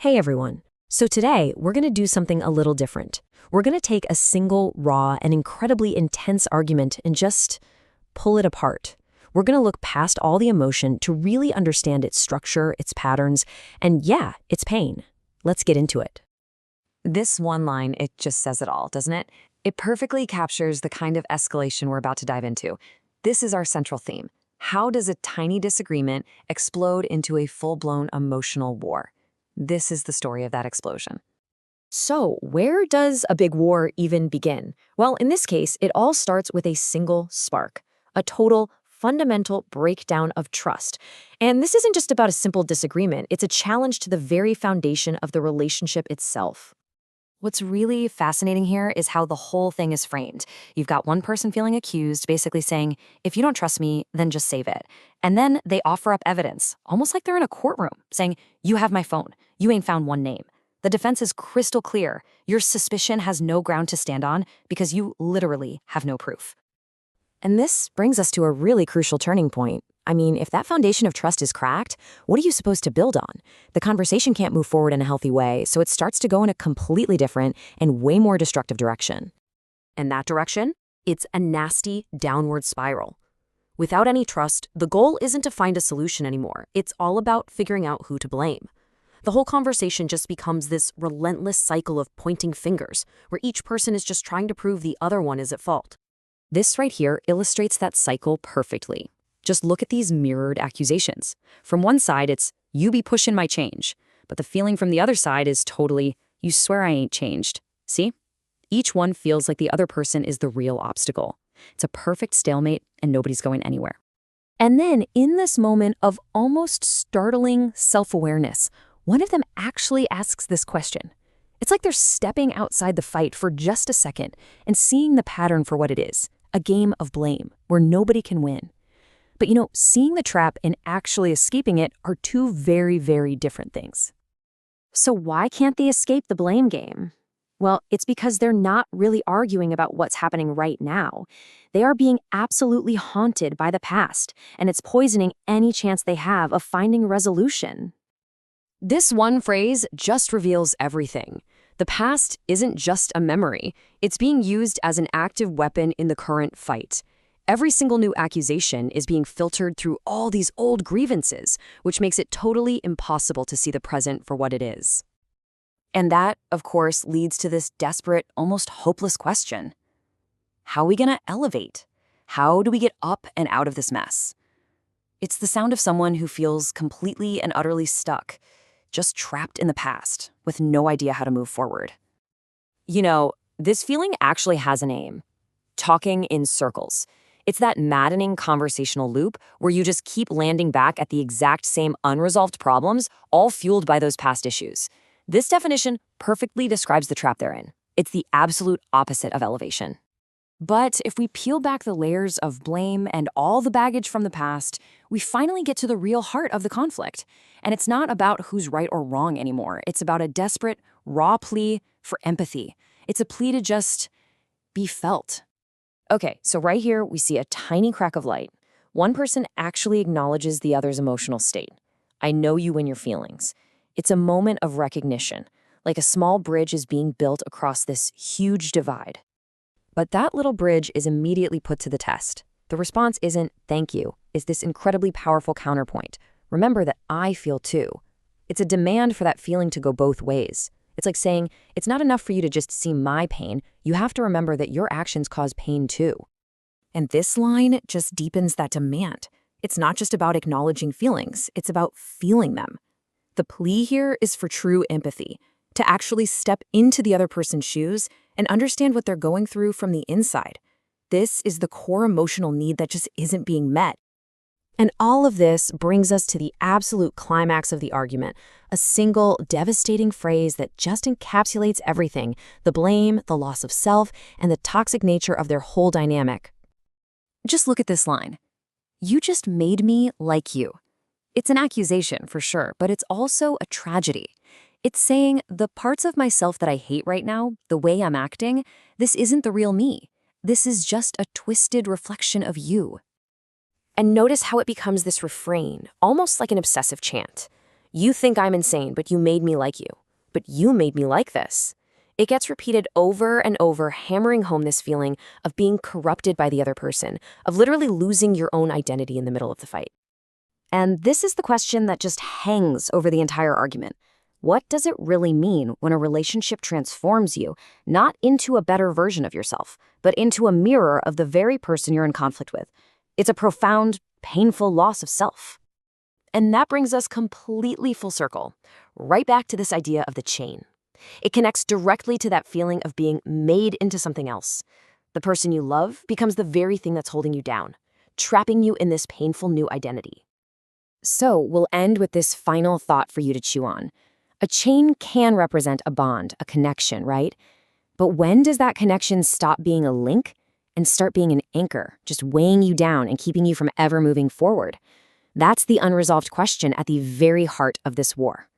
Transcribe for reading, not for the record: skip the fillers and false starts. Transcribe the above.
Hey everyone. So today, we're going to do something a little different. We're going to take a single, raw, and incredibly intense argument and just pull it apart. We're going to look past all the emotion to really understand its structure, its patterns, and yeah, its pain. Let's get into it. This one line, it just says it all, doesn't it? It perfectly captures the kind of escalation we're about to dive into. This is our central theme. How does a tiny disagreement explode into a full-blown emotional war? This is the story of that explosion. So, where does a big war even begin? Well, in this case, it all starts with a single spark, a total, fundamental breakdown of trust. And this isn't just about a simple disagreement, it's a challenge to the very foundation of the relationship itself. What's really fascinating here is how the whole thing is framed. You've got one person feeling accused, basically saying, if you don't trust me, then just save it. And then they offer up evidence, almost like they're in a courtroom, saying, you have my phone. You ain't found one name. The defense is crystal clear. Your suspicion has no ground to stand on because you literally have no proof. And this brings us to a really crucial turning point. I mean, if that foundation of trust is cracked, what are you supposed to build on? The conversation can't move forward in a healthy way, so it starts to go in a completely different and way more destructive direction. And that direction? It's a nasty downward spiral. Without any trust, the goal isn't to find a solution anymore. It's all about figuring out who to blame. The whole conversation just becomes this relentless cycle of pointing fingers, where each person is just trying to prove the other one is at fault. This right here illustrates that cycle perfectly. Just look at these mirrored accusations. From one side, it's, you be pushing my change. But the feeling from the other side is totally, you swear I ain't changed. See? Each one feels like the other person is the real obstacle. It's a perfect stalemate, and nobody's going anywhere. And then, in this moment of almost startling self-awareness, one of them actually asks this question. It's like they're stepping outside the fight for just a second and seeing the pattern for what it is, a game of blame, where nobody can win. But seeing the trap and actually escaping it are two very, very different things. So why can't they escape the blame game? Well, it's because they're not really arguing about what's happening right now. They are being absolutely haunted by the past, and it's poisoning any chance they have of finding resolution. This one phrase just reveals everything. The past isn't just a memory. It's being used as an active weapon in the current fight. Every single new accusation is being filtered through all these old grievances, which makes it totally impossible to see the present for what it is. And that, of course, leads to this desperate, almost hopeless question. How are we going to elevate? How do we get up and out of this mess? It's the sound of someone who feels completely and utterly stuck, just trapped in the past, with no idea how to move forward. This feeling actually has a name. Talking in circles. It's that maddening conversational loop where you just keep landing back at the exact same unresolved problems, all fueled by those past issues. This definition perfectly describes the trap they're in. It's the absolute opposite of elevation. But if we peel back the layers of blame and all the baggage from the past, we finally get to the real heart of the conflict. And it's not about who's right or wrong anymore. It's about a desperate, raw plea for empathy. It's a plea to just be felt. Okay, so right here, we see a tiny crack of light. One person actually acknowledges the other's emotional state. I know you and your feelings. It's a moment of recognition, like a small bridge is being built across this huge divide. But that little bridge is immediately put to the test. The response isn't, thank you, it's this incredibly powerful counterpoint. Remember that I feel too. It's a demand for that feeling to go both ways. It's like saying, it's not enough for you to just see my pain, you have to remember that your actions cause pain too. And this line just deepens that demand. It's not just about acknowledging feelings, it's about feeling them. The plea here is for true empathy, to actually step into the other person's shoes and understand what they're going through from the inside. This is the core emotional need that just isn't being met. And all of this brings us to the absolute climax of the argument, a single, devastating phrase that just encapsulates everything, the blame, the loss of self, and the toxic nature of their whole dynamic. Just look at this line. You just made me like you. It's an accusation, for sure, but it's also a tragedy. It's saying, the parts of myself that I hate right now, the way I'm acting, this isn't the real me. This is just a twisted reflection of you. And notice how it becomes this refrain, almost like an obsessive chant. You think I'm insane, but you made me like you. But you made me like this. It gets repeated over and over, hammering home this feeling of being corrupted by the other person, of literally losing your own identity in the middle of the fight. And this is the question that just hangs over the entire argument. What does it really mean when a relationship transforms you, not into a better version of yourself, but into a mirror of the very person you're in conflict with? It's a profound, painful loss of self. And that brings us completely full circle, right back to this idea of the chain. It connects directly to that feeling of being made into something else. The person you love becomes the very thing that's holding you down, trapping you in this painful new identity. So we'll end with this final thought for you to chew on. A chain can represent a bond, a connection, right? But when does that connection stop being a link and start being an anchor, just weighing you down and keeping you from ever moving forward? That's the unresolved question at the very heart of this war.